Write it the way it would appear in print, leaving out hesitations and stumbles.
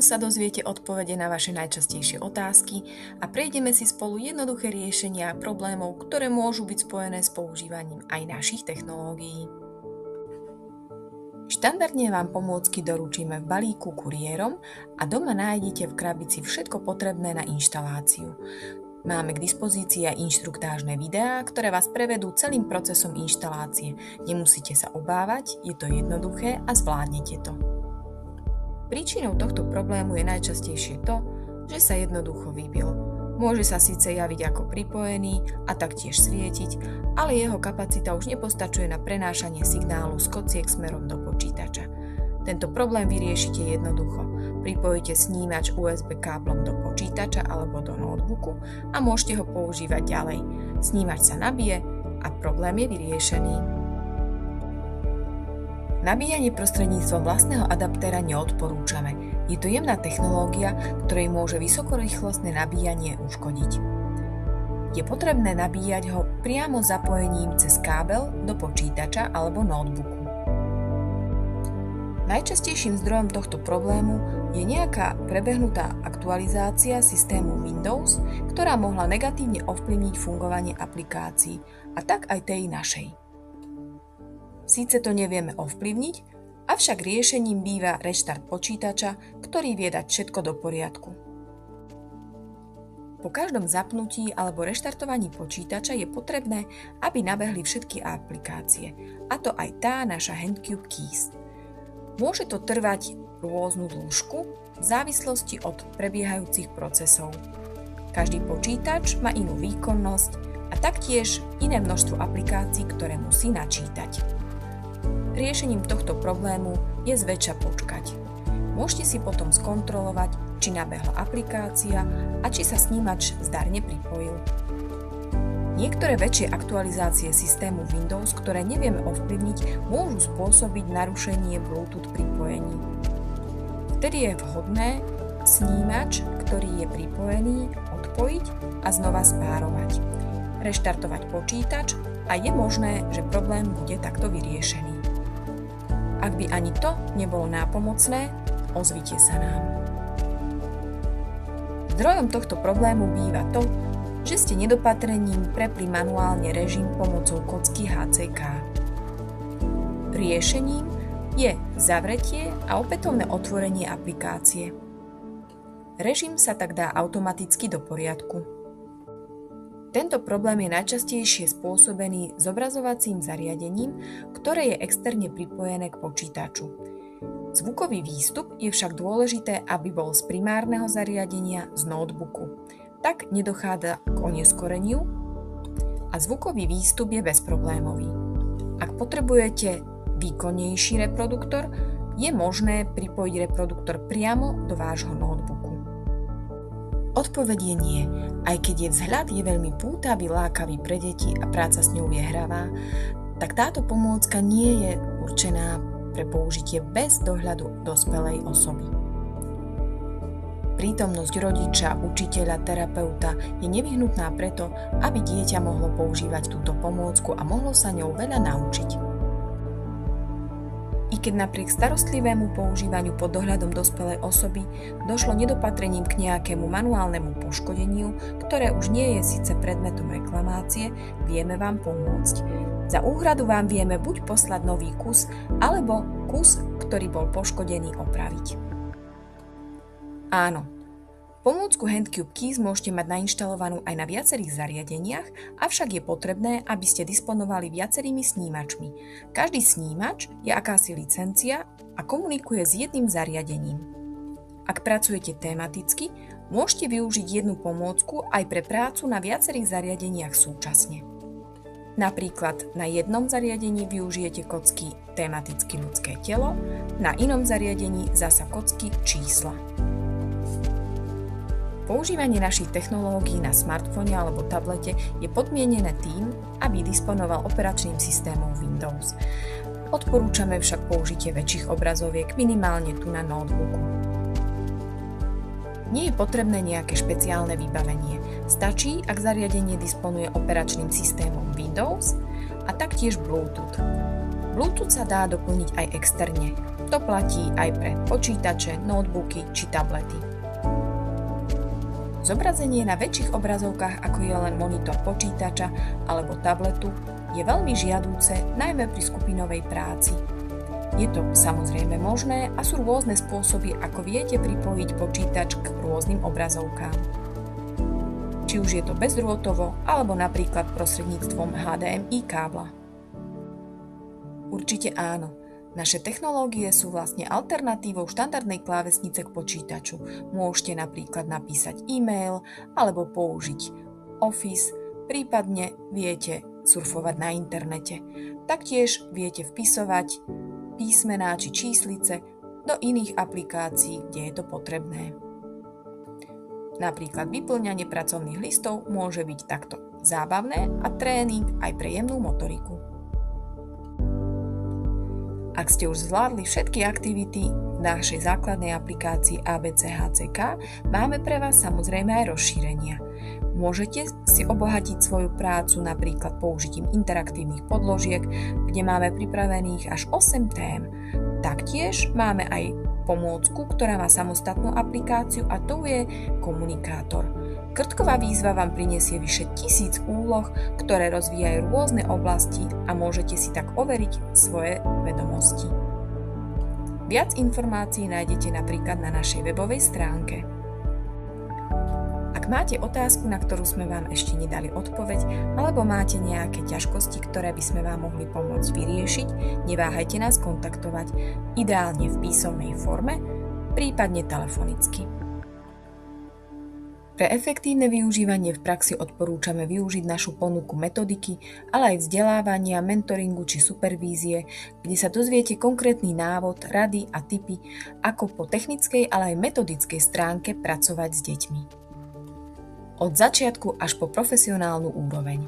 sa dozviete odpovede na vaše najčastejšie otázky a prejdeme si spolu jednoduché riešenia problémov, ktoré môžu byť spojené s používaním aj našich technológií. Štandardne vám pomôcky doručíme v balíku kuriérom a doma nájdete v krabici všetko potrebné na inštaláciu. Máme k dispozícii aj inštruktážne videá, ktoré vás prevedú celým procesom inštalácie. Nemusíte sa obávať, je to jednoduché a zvládnete to. Príčinou tohto problému je najčastejšie to, že sa jednoducho vybil. Môže sa síce javiť ako pripojený a taktiež svietiť, ale jeho kapacita už nepostačuje na prenášanie signálu z kociek smerom do počítača. Tento problém vyriešite jednoducho. Pripojíte snímač USB káblom do počítača alebo do notebooku a môžete ho používať ďalej. Snímač sa nabije a problém je vyriešený. Nabíjanie prostredníctvom vlastného adaptéra neodporúčame. Je to jemná technológia, ktorej môže vysokorýchlostné nabíjanie uškodiť. Je potrebné nabíjať ho priamo zapojením cez kábel do počítača alebo notebooku. Najčastejším zdrojom tohto problému je nejaká prebehnutá aktualizácia systému Windows, ktorá mohla negatívne ovplyvniť fungovanie aplikácií, a tak aj tej našej. Síce to nevieme ovplyvniť, avšak riešením býva reštart počítača, ktorý vie dať všetko do poriadku. Po každom zapnutí alebo reštartovaní počítača je potrebné, aby nabehli všetky aplikácie, a to aj tá naša Handcube Keys. Môže to trvať rôznu dĺžku v závislosti od prebiehajúcich procesov. Každý počítač má inú výkonnosť a taktiež iné množstvo aplikácií, ktoré musí načítať. Riešením tohto problému je zväčša počkať. Môžete si potom skontrolovať, či nabehla aplikácia a či sa snímač zdarne pripojil. Niektoré väčšie aktualizácie systému Windows, ktoré nevieme ovplyvniť, môžu spôsobiť narušenie Bluetooth pripojení. Vtedy je vhodné snímač, ktorý je pripojený, odpojiť a znova spárovať. Reštartovať počítač a je možné, že problém bude takto vyriešený. Ak by ani to nebolo nápomocné, ozvite sa nám. Zdrojom tohto problému býva to, že ste nedopatrením prepli manuálne režim pomocou kocky HCK. Riešením je zavretie a opätovné otvorenie aplikácie. Režim sa tak dá automaticky do poriadku. Tento problém je najčastejšie spôsobený zobrazovacím zariadením, ktoré je externe pripojené k počítaču. Zvukový výstup je však dôležité, aby bol z primárneho zariadenia z notebooku. Tak nedochádza k oneskoreniu a zvukový výstup je bezproblémový. Ak potrebujete výkonnejší reproduktor, je možné pripojiť reproduktor priamo do vášho notebooku. Odpoveď je nie, aj keď je vzhľad veľmi pútavý, lákavý pre deti a práca s ňou je hravá, tak táto pomôcka nie je určená pre použitie bez dohľadu dospelej osoby. Prítomnosť rodiča, učiteľa, terapeuta je nevyhnutná preto, aby dieťa mohlo používať túto pomôcku a mohlo sa ňou veľa naučiť. I keď napriek starostlivému používaniu pod dohľadom dospelej osoby došlo nedopatrením k nejakému manuálnemu poškodeniu, ktoré už nie je síce predmetom reklamácie, vieme vám pomôcť. Za úhradu vám vieme buď poslať nový kus, alebo kus, ktorý bol poškodený, opraviť. Áno, pomôcku Handcube Keys môžete mať nainštalovanú aj na viacerých zariadeniach, avšak je potrebné, aby ste disponovali viacerými snímačmi. Každý snímač je akási licencia a komunikuje s jedným zariadením. Ak pracujete tematicky, môžete využiť jednu pomôcku aj pre prácu na viacerých zariadeniach súčasne. Napríklad na jednom zariadení využijete kocky tematicky ľudské telo, na inom zariadení zasa kocky čísla. Používanie našich technológií na smartfóne alebo tablete je podmienené tým, aby disponoval operačným systémom Windows. Odporúčame však použitie väčších obrazoviek, minimálne tu na notebooku. Nie je potrebné nejaké špeciálne vybavenie. Stačí, ak zariadenie disponuje operačným systémom Windows a taktiež Bluetooth. Bluetooth sa dá doplniť aj externe. To platí aj pre počítače, notebooky či tablety. Zobrazenie na väčších obrazovkách, ako je len monitor počítača alebo tabletu, je veľmi žiadúce, najmä pri skupinovej práci. Je to samozrejme možné a sú rôzne spôsoby, ako viete pripojiť počítač k rôznym obrazovkám. Či už je to bezdrôtovo, alebo napríklad prostredníctvom HDMI kábla. Určite áno. Naše technológie sú vlastne alternatívou štandardnej klávesnice k počítaču. Môžete napríklad napísať e-mail alebo použiť Office, prípadne viete surfovať na internete. Taktiež viete vpisovať písmená či číslice do iných aplikácií, kde je to potrebné. Napríklad vyplňanie pracovných listov môže byť takto zábavné a tréning aj pre jemnú motoriku. Ak ste už zvládli všetky aktivity v našej základnej aplikácii ABCHCK, máme pre vás samozrejme aj rozšírenia. Môžete si obohatiť svoju prácu napríklad použitím interaktívnych podložiek, kde máme pripravených až 8 tém. Taktiež máme aj pomôcku, ktorá má samostatnú aplikáciu a to je komunikátor. Krtková výzva vám prinesie vyše 1000 úloh, ktoré rozvíjajú rôzne oblasti a môžete si tak overiť svoje vedomosti. Viac informácií nájdete napríklad na našej webovej stránke. Ak máte otázku, na ktorú sme vám ešte nedali odpoveď, alebo máte nejaké ťažkosti, ktoré by sme vám mohli pomôcť vyriešiť, neváhajte nás kontaktovať, ideálne v písomnej forme, prípadne telefonicky. Pre efektívne využívanie v praxi odporúčame využiť našu ponuku metodiky, ale aj vzdelávania, mentoringu či supervízie, kde sa dozviete konkrétny návod, rady a tipy, ako po technickej, ale aj metodickej stránke pracovať s deťmi. Od začiatku až po profesionálnu úroveň.